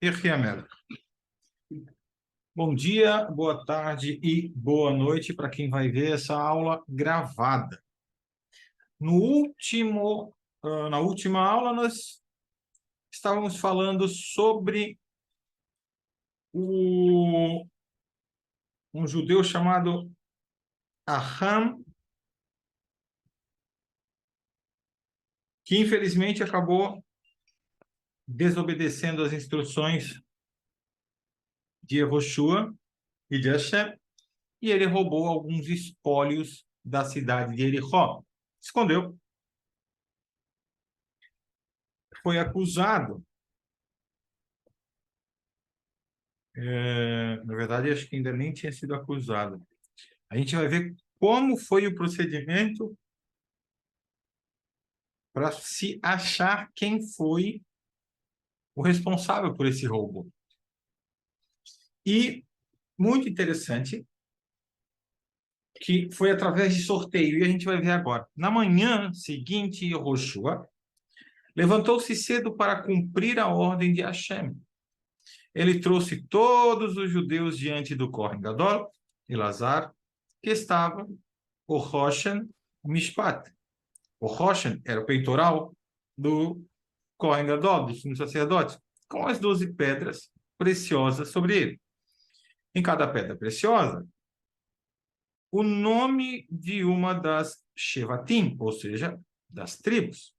Erriamel. Bom dia, boa tarde e boa noite para quem vai ver essa aula gravada. Na última aula, nós estávamos falando sobre um judeu chamado Aham, que infelizmente acabou desobedecendo as instruções de Yehoshua e de Hashem, e ele roubou alguns espólios da cidade de Jericó. Escondeu. Foi acusado. Na verdade, acho que ainda nem tinha sido acusado. A gente vai ver como foi o procedimento para se achar quem foi o responsável por esse roubo. E muito interessante que foi através de sorteio, e a gente vai ver agora. Na manhã seguinte, Yehoshua levantou-se cedo para cumprir a ordem de Hashem. Ele trouxe todos os judeus diante do Kohen Gadol, Elazar, que estava o Roshen Mishpat. O Roshen era o peitoral do Kohen Gadol, do sumo sacerdote, com as 12 pedras preciosas sobre ele. Em cada pedra preciosa, o nome de uma das Shevatim, ou seja, das tribos.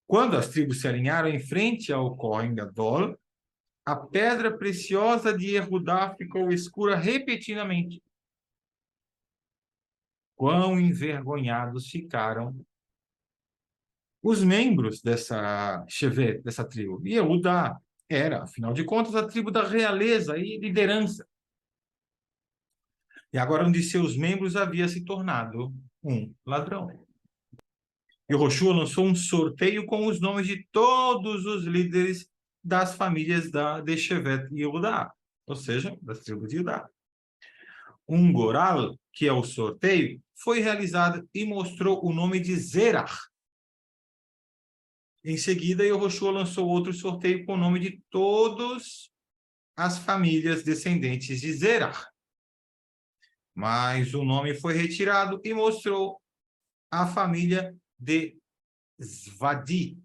Quando as tribos se alinharam em frente ao Kohen Gadol, a pedra preciosa de Yehudá ficou escura repetidamente. Quão envergonhados ficaram os membros dessa Shevet, dessa tribo. E Yehudá era, afinal de contas, a tribo da realeza e liderança. E agora um de seus membros havia se tornado um ladrão. Yehoshua lançou um sorteio com os nomes de todos os líderes das famílias de Shevet e Yehudá, ou seja, das tribos de Judá. Um goral, que é o sorteio, foi realizado e mostrou o nome de Zerach. Em seguida, Yehoshua lançou outro sorteio com o nome de todas as famílias descendentes de Zerach. Mas o nome foi retirado e mostrou a família de Zvadi.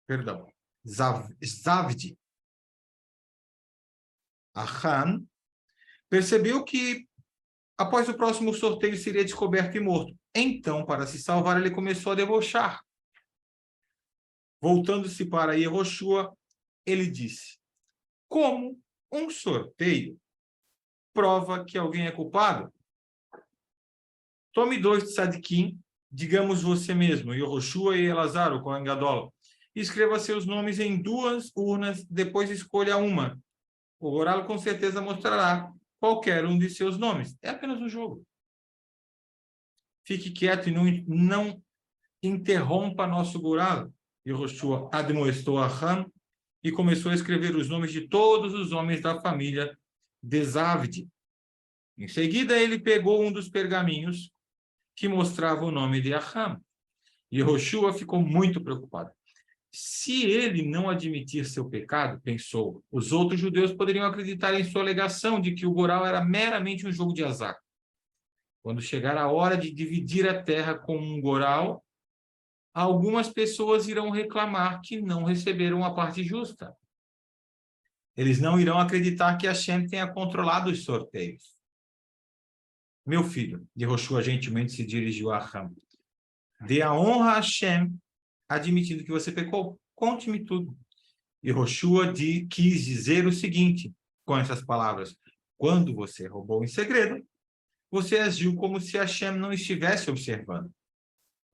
Perdão, Zavdi. Achan percebeu que após o próximo sorteio seria descoberto e morto. Então, para se salvar, ele começou a debochar. Voltando-se para Yehoshua, ele disse: como um sorteio prova que alguém é culpado? Tome 2 tzadikim, digamos você mesmo, Yehoshua e Elazar, o Kohen Gadol, e escreva seus nomes em 2 urnas, depois escolha uma. O oráculo com certeza mostrará qualquer um de seus nomes. É apenas um jogo. Fique quieto e não interrompa nosso oráculo. Yehoshua admoestou a Ham e começou a escrever os nomes de todos os homens da família de Zavdi. Em seguida, ele pegou um dos pergaminhos que mostrava o nome de Aham. Yehoshua ficou muito preocupado. Se ele não admitir seu pecado, pensou, os outros judeus poderiam acreditar em sua alegação de que o Goral era meramente um jogo de azar. Quando chegar a hora de dividir a terra com um Goral, algumas pessoas irão reclamar que não receberam a parte justa. Eles não irão acreditar que Hashem tenha controlado os sorteios. Meu filho, Yehoshua gentilmente se dirigiu a Aham, dê a honra a Hashem, admitindo que você pecou. Conte-me tudo. Yehoshua quis dizer o seguinte, com essas palavras: quando você roubou em segredo, você agiu como se Hashem não estivesse observando.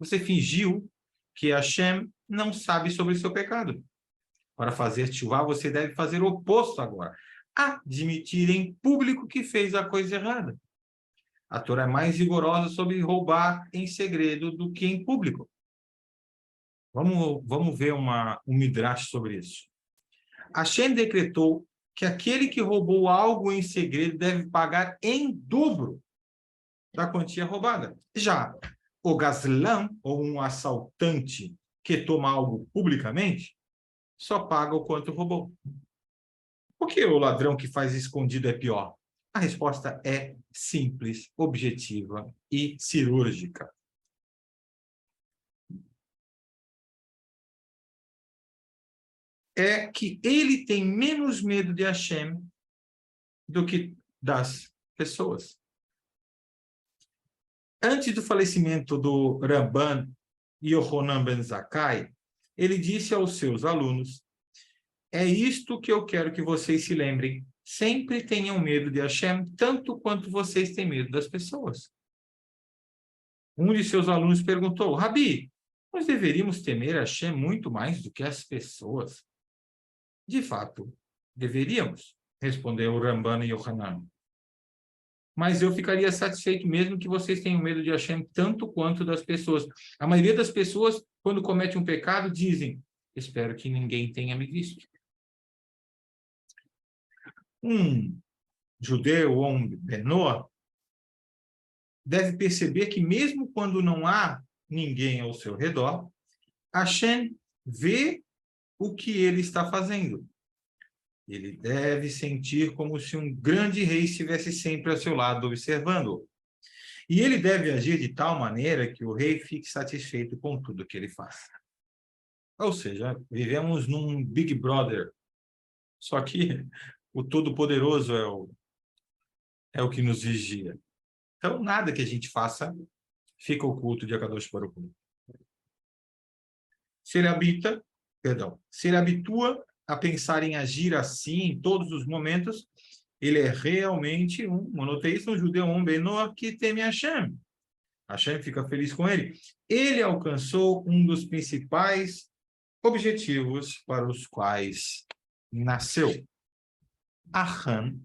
Você fingiu que Hashem não sabe sobre o seu pecado. Para fazer tchuvá, você deve fazer o oposto agora. Admitir em público que fez a coisa errada. A Torá é mais rigorosa sobre roubar em segredo do que em público. Vamos ver um midrash sobre isso. Hashem decretou que aquele que roubou algo em segredo deve pagar em dobro da quantia roubada. Já o gazlan, ou um assaltante que toma algo publicamente, só paga o quanto roubou. Por que o ladrão que faz escondido é pior? A resposta é simples, objetiva e cirúrgica. É que ele tem menos medo de Hashem do que das pessoas. Antes do falecimento do Ramban Yohanan ben Zakkai, ele disse aos seus alunos: é isto que eu quero que vocês se lembrem. Sempre tenham medo de Hashem, tanto quanto vocês têm medo das pessoas. Um de seus alunos perguntou: Rabi, nós deveríamos temer Hashem muito mais do que as pessoas? De fato, deveríamos, respondeu Ramban Yohanan. Mas eu ficaria satisfeito mesmo que vocês tenham medo de Hashem tanto quanto das pessoas. A maioria das pessoas, quando comete um pecado, dizem: espero que ninguém tenha me visto. Um judeu ou um Benoa deve perceber que mesmo quando não há ninguém ao seu redor, Hashem vê o que ele está fazendo. Ele deve sentir como se um grande rei estivesse sempre ao seu lado, observando-o. E ele deve agir de tal maneira que o rei fique satisfeito com tudo que ele faz. Ou seja, vivemos num Big Brother, só que o Todo-Poderoso é o que nos vigia. Então, nada que a gente faça fica oculto de Akadosh Baruch Hu. Se ele habitua a pensar em agir assim em todos os momentos, ele é realmente um monoteísta, um judeu, um Benoa que teme Hashem. Hashem fica feliz com ele. Ele alcançou um dos principais objetivos para os quais nasceu. Achan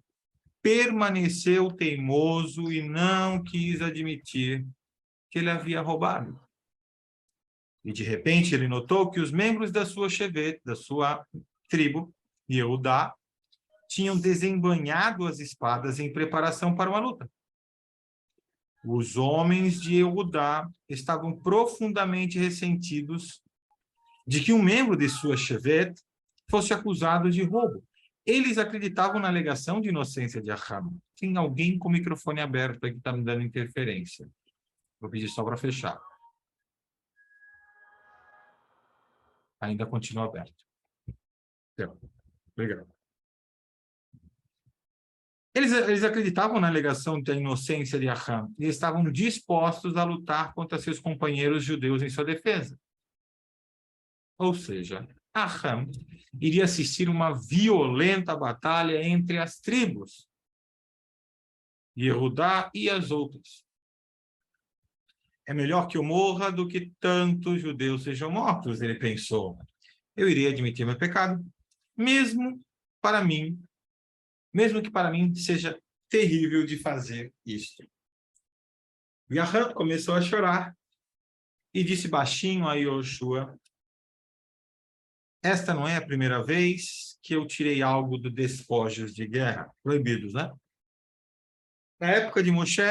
permaneceu teimoso e não quis admitir que ele havia roubado. E, de repente, ele notou que os membros da sua shevet, da sua tribo, Yehudá, tinham desembainhado as espadas em preparação para uma luta. Os homens de Yehudá estavam profundamente ressentidos de que um membro de sua shevet fosse acusado de roubo. Eles acreditavam na alegação de inocência de Achan. Tem alguém com o microfone aberto aqui que está me dando interferência. Vou pedir só para fechar. Ainda continua aberto. Então, obrigado. Eles acreditavam na alegação da inocência de Achan e estavam dispostos a lutar contra seus companheiros judeus em sua defesa. Ou seja, Achan iria assistir uma violenta batalha entre as tribos, Yehudá e as outras. É melhor que eu morra do que tantos judeus sejam mortos, ele pensou. Eu irei admitir meu pecado, mesmo que para mim seja terrível de fazer isto. E Achan começou a chorar e disse baixinho a Yoshua: esta não é a primeira vez que eu tirei algo dos despojos de guerra, proibidos, né? Na época de Moshe,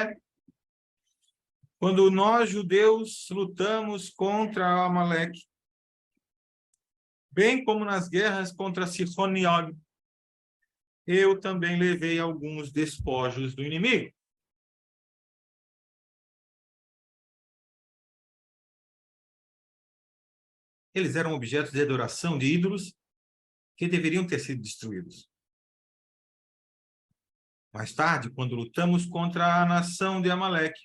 quando nós, judeus, lutamos contra Amaleque, bem como nas guerras contra Sihon e Og, eu também levei alguns despojos do inimigo. Eles eram objetos de adoração de ídolos que deveriam ter sido destruídos. Mais tarde, quando lutamos contra a nação de Amaleque,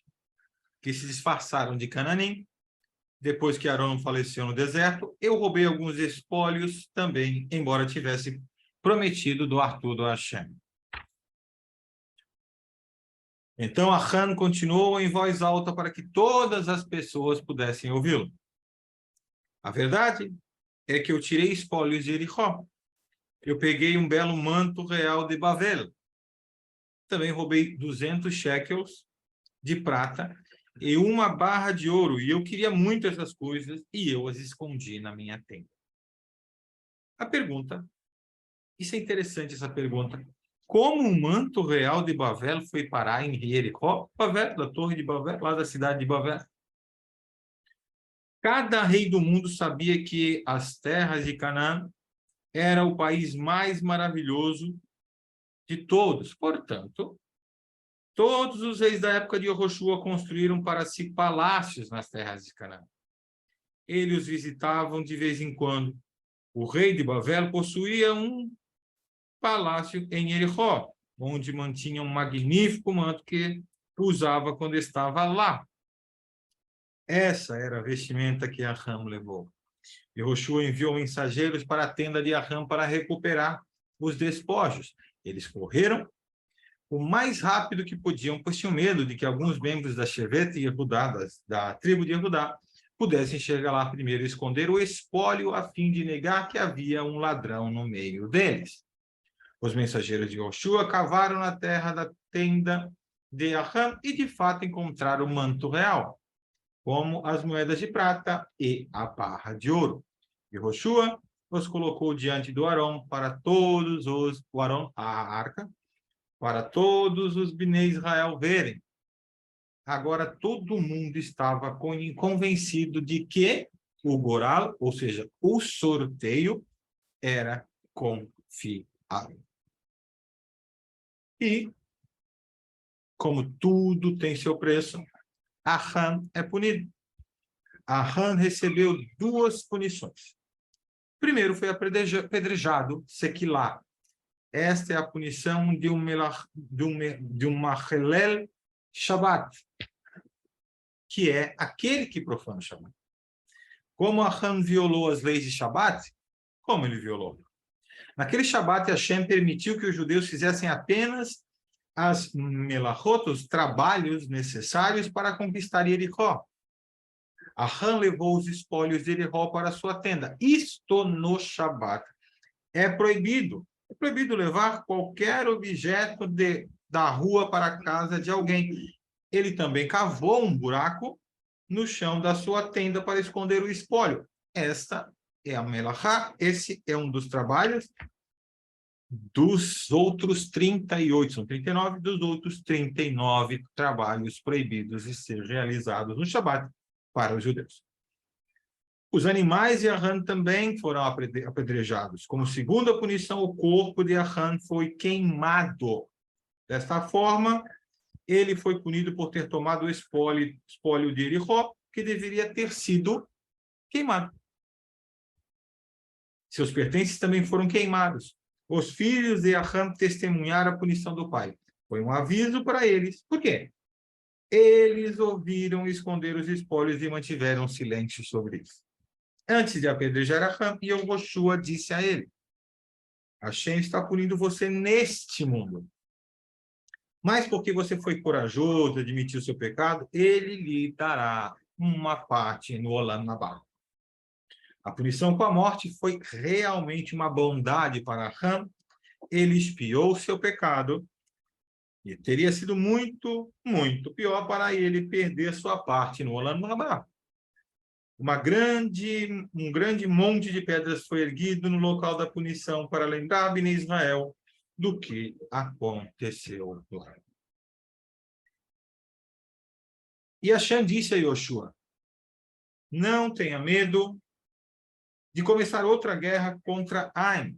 que se disfarçaram de Cananim, depois que Arão faleceu no deserto, eu roubei alguns espólios também, embora tivesse prometido doar tudo a Hashem. Então Achan continuou em voz alta para que todas as pessoas pudessem ouvi-lo. A verdade é que eu tirei espólios de Jericó. Eu peguei um belo manto real de Bavel. Também roubei 200 shekels de prata e uma barra de ouro. E eu queria muito essas coisas e eu as escondi na minha tenda. A pergunta, isso é interessante essa pergunta. Como o manto real de Bavel foi parar em Jericó? Bavel, da torre de Bavel, lá da cidade de Bavel. Cada rei do mundo sabia que as terras de Canaã era o país mais maravilhoso de todos. Portanto, todos os reis da época de Yehoshua construíram para si palácios nas terras de Canaã. Ele os visitavam de vez em quando. O rei de Babel possuía um palácio em Jericó, onde mantinha um magnífico manto que usava quando estava lá. Essa era a vestimenta que Aham levou. Yehoshua enviou mensageiros para a tenda de Aham para recuperar os despojos. Eles correram o mais rápido que podiam, pois tinham medo de que alguns membros da Shevet Yehudá, da tribo de Yehudá, pudessem chegar lá primeiro e esconder o espólio a fim de negar que havia um ladrão no meio deles. Os mensageiros de Yehoshua cavaram na terra da tenda de Aham e, de fato, encontraram o manto real, como as moedas de prata e a barra de ouro. Yehoshua os colocou diante do Arão para todos os... O Arão, a arca, para todos os Bnei Israel verem. Agora todo mundo estava convencido de que o Goral, ou seja, o sorteio, era confiável. E, como tudo tem seu preço, Aham é punido. Aham recebeu duas punições. Primeiro foi apedrejado, Sequilá. Esta é a punição de um Machelel Shabbat, que é aquele que profana o Shabbat. Como Aham violou as leis de Shabbat? Como ele violou? Naquele Shabbat, Hashem permitiu que os judeus fizessem apenas as melachot, os trabalhos necessários para conquistar Jericó. Aham levou os espólios de Jericó para a sua tenda. Isto no Shabbat. É proibido levar qualquer objeto da rua para a casa de alguém. Ele também cavou um buraco no chão da sua tenda para esconder o espólio. Esta é a melachá. Esse é um dos trabalhos dos outros 38, são 39 dos outros 39 trabalhos proibidos de ser realizados no Shabat para os judeus. Os animais de Aham também foram apedrejados. Como segunda punição, o corpo de Aham foi queimado. Desta forma, ele foi punido por ter tomado o espólio de Jericó, que deveria ter sido queimado. Seus pertences também foram queimados. Os filhos de Aham testemunharam a punição do pai. Foi um aviso para eles. Por quê? Eles ouviram esconder os espólios e mantiveram silêncio sobre isso. Antes de apedrejar Aham, Yehoshua disse a ele: Hashem está punindo você neste mundo. Mas porque você foi corajoso, admitiu o seu pecado, ele lhe dará uma parte no Olam Haba. A punição com a morte foi realmente uma bondade para Aham. Ele expiou seu pecado e teria sido muito, muito pior para ele perder sua parte no Olam Haba. Um grande monte de pedras foi erguido no local da punição para lembrar Bnei Israel do que aconteceu lá. E Hashem disse a Yehoshua: não tenha medo de começar outra guerra contra Ai.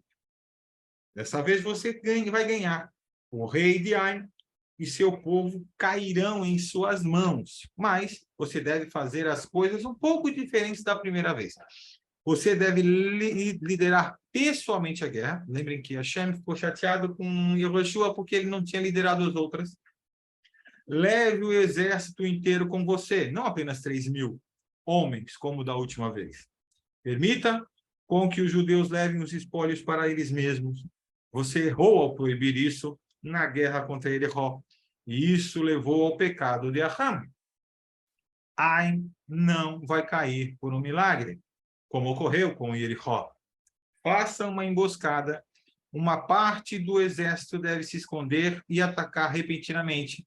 Dessa vez você vai ganhar. O rei de Ai e seu povo cairão em suas mãos. Mas você deve fazer as coisas um pouco diferentes da primeira vez. Você deve liderar pessoalmente a guerra. Lembrem que Hashem ficou chateado com Yehoshua porque ele não tinha liderado as outras. Leve o exército inteiro com você, não apenas 3.000 homens, como da última vez. Permita com que os judeus levem os espólios para eles mesmos. Você errou ao proibir isso na guerra contra Jericó. E isso levou ao pecado de Aham. Ai não vai cair por um milagre, como ocorreu com Jericó. Faça uma emboscada. Uma parte do exército deve se esconder e atacar repentinamente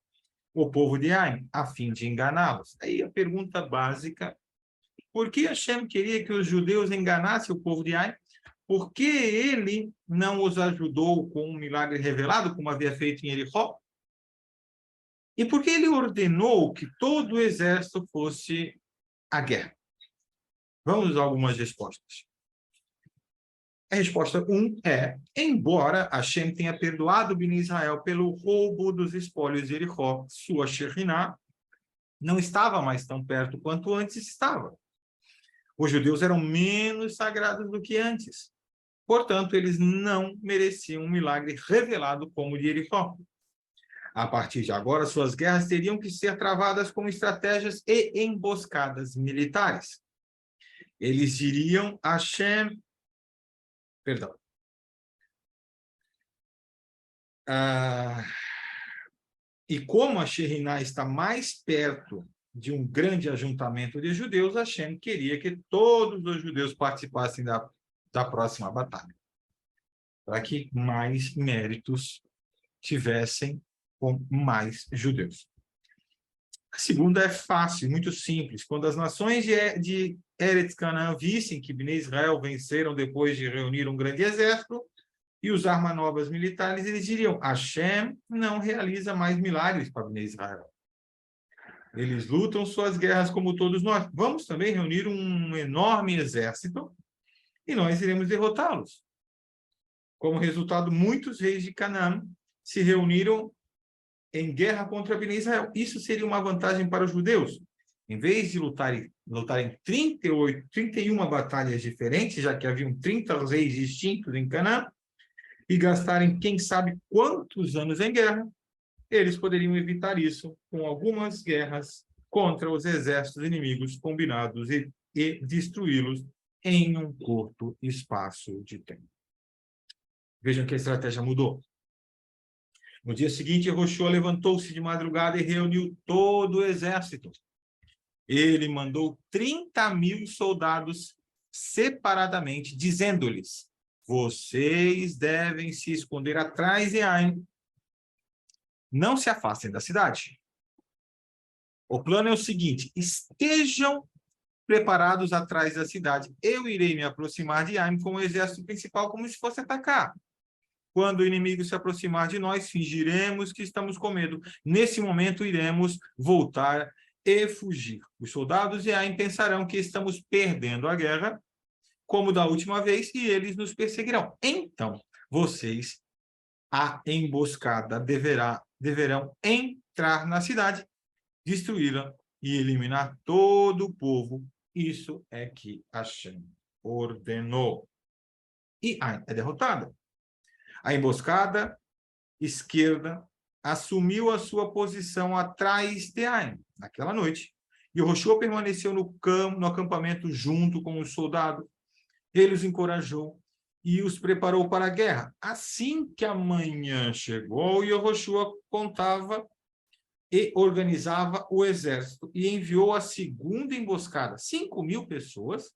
o povo de Ai, a fim de enganá-los. Aí a pergunta básica: por que Hashem queria que os judeus enganassem o povo de Ai? Por que ele não os ajudou com um milagre revelado, como havia feito em Jericó? E por que ele ordenou que todo o exército fosse à guerra? Vamos a algumas respostas. A resposta 1 é: embora Hashem tenha perdoado Bnei Israel pelo roubo dos espólios de Jericó, sua Shekhinah não estava mais tão perto quanto antes estava. Os judeus eram menos sagrados do que antes. Portanto, eles não mereciam um milagre revelado como o de Jericó. A partir de agora, suas guerras teriam que ser travadas com estratégias e emboscadas militares. Eles diriam a Hashem... Perdão. E como a Shekhinah está mais perto de um grande ajuntamento de judeus, Hashem queria que todos os judeus participassem da próxima batalha, para que mais méritos tivessem com mais judeus. A segunda é fácil, muito simples. Quando as nações de Eretz Canaã vissem que Bnei Israel venceram depois de reunir um grande exército e usar manobras militares, eles diriam: Hashem não realiza mais milagres para Bnei Israel. Eles lutam suas guerras como todos nós. Vamos também reunir um enorme exército e nós iremos derrotá-los. Como resultado, muitos reis de Canaã se reuniram em guerra contra Bnei Israel. Isso seria uma vantagem para os judeus. Em vez de lutarem 31 batalhas diferentes, já que haviam 30 reis distintos em Canaã, e gastarem quem sabe quantos anos em guerra, eles poderiam evitar isso com algumas guerras contra os exércitos inimigos combinados e destruí-los em um curto espaço de tempo. Vejam que a estratégia mudou. No dia seguinte, Yehoshua levantou-se de madrugada e reuniu todo o exército. Ele mandou 30.000 soldados separadamente, dizendo-lhes: vocês devem se esconder atrás de Ai. Não se afastem da cidade. O plano é o seguinte: estejam preparados atrás da cidade. Eu irei me aproximar de Ai com o exército principal como se fosse atacar. Quando o inimigo se aproximar de nós, fingiremos que estamos com medo. Nesse momento, iremos voltar e fugir. Os soldados de Ai pensarão que estamos perdendo a guerra, como da última vez, e eles nos perseguirão. Então, vocês, a emboscada, deverão entrar na cidade, destruí-la e eliminar todo o povo. Isso é que Hashem ordenou. E Ai é derrotada. A emboscada esquerda assumiu a sua posição atrás de Ai naquela noite. E Yehoshua permaneceu no acampamento junto com os soldados. Ele os encorajou e os preparou para a guerra. Assim que a manhã chegou, Yehoshua contava e organizava o exército e enviou a segunda emboscada, 5.000 pessoas,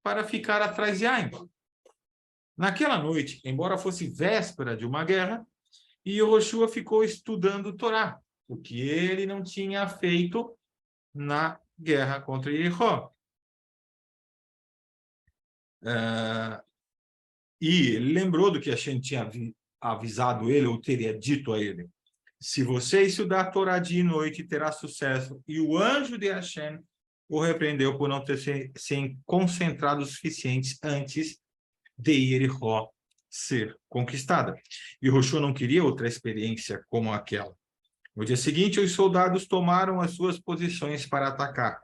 para ficar atrás de Ai. Naquela noite, embora fosse véspera de uma guerra, Yehoshua ficou estudando o Torá, o que ele não tinha feito na guerra contra Jericó. E ele lembrou do que Hashem tinha avisado ele, ou teria dito a ele: se você estudar a Torá de noite, terá sucesso. E o anjo de Hashem o repreendeu por não ter se concentrado o suficiente antes de Jericó ser conquistada. E Yehoshua não queria outra experiência como aquela. No dia seguinte, os soldados tomaram as suas posições para atacar.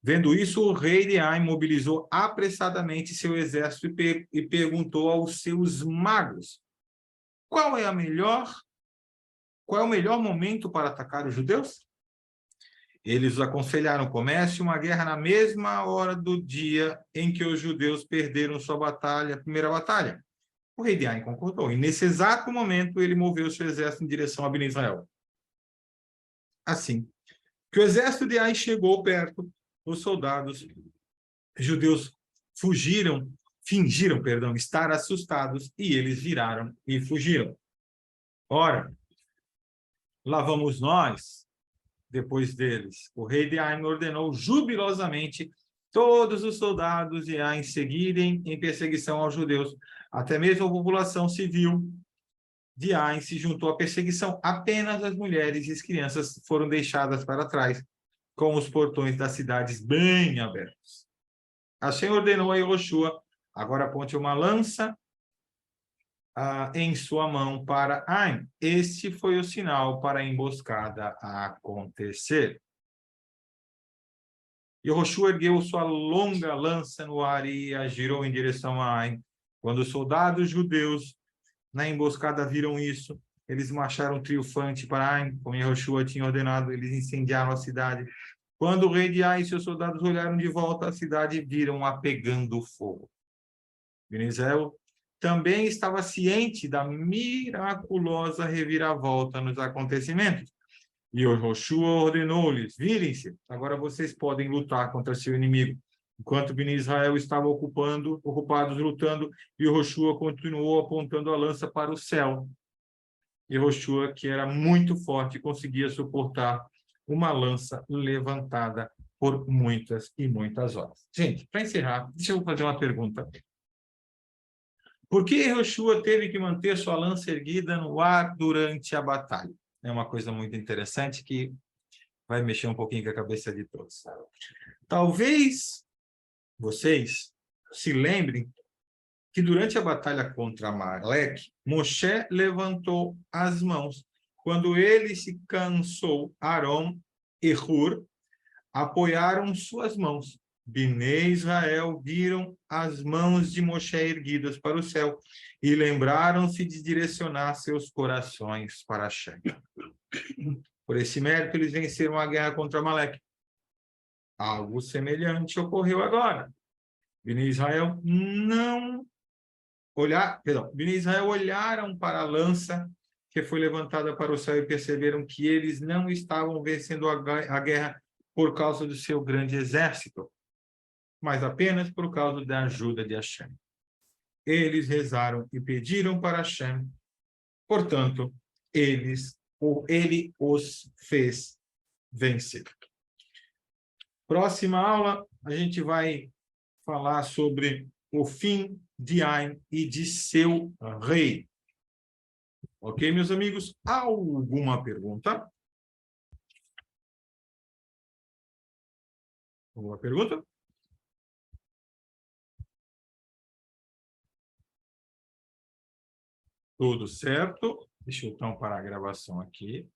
Vendo isso, o rei de Ai mobilizou apressadamente seu exército e perguntou aos seus magos: qual é o melhor momento para atacar os judeus? Eles os aconselharam: comece uma guerra na mesma hora do dia em que os judeus perderam sua primeira batalha. O rei de Ai concordou, e nesse exato momento ele moveu seu exército em direção a Bnei Israel. Assim que o exército de Ai chegou perto, os soldados judeus fingiram, estar assustados, e eles viraram e fugiram. Ora, lá vamos nós, depois deles. O rei de Ai ordenou jubilosamente todos os soldados de Ai seguirem em perseguição aos judeus. Até mesmo a população civil de Ai se juntou à perseguição. Apenas as mulheres e as crianças foram deixadas para trás, com os portões das cidades bem abertos. Hashem ordenou a Yehoshua Agora aponte uma lança em sua mão para Ai. Este foi o sinal para a emboscada acontecer. Yehoshua ergueu sua longa lança no ar e a girou em direção a Ai. Quando os soldados judeus na emboscada viram isso, eles marcharam triunfante para Ai, como Yehoshua tinha ordenado, eles incendiaram a cidade. Quando o rei de Ai e seus soldados olharam de volta à cidade, viram-a pegando fogo. Israel também estava ciente da miraculosa reviravolta nos acontecimentos. E Yehoshua ordenou-lhes: virem-se, agora vocês podem lutar contra seu inimigo. Enquanto Bnei Israel estava ocupados lutando, Yehoshua continuou apontando a lança para o céu. Yehoshua, que era muito forte, conseguia suportar uma lança levantada por muitas e muitas horas. Gente, para encerrar, deixa eu fazer uma pergunta. Por que Yehoshua teve que manter sua lança erguida no ar durante a batalha? É uma coisa muito interessante que vai mexer um pouquinho com a cabeça de todos. Talvez vocês se lembrem que durante a batalha contra Amaleque, Moshe levantou as mãos. Quando ele se cansou, Arão e Hur apoiaram suas mãos. Bnei Israel viram as mãos de Moshe erguidas para o céu e lembraram-se de direcionar seus corações para Hashem. Por esse mérito, eles venceram a guerra contra Amaleque. Algo semelhante ocorreu agora. Bnei Israel Bnei Israel olharam para a lança que foi levantada para o céu e perceberam que eles não estavam vencendo a guerra por causa do seu grande exército, mas apenas por causa da ajuda de Hashem. Eles rezaram e pediram para Hashem, portanto, ele os fez vencer. Próxima aula, a gente vai falar sobre o fim de Ai e de seu rei. Ok, meus amigos? Alguma pergunta? Alguma pergunta? Tudo certo. Deixa eu então parar a gravação aqui.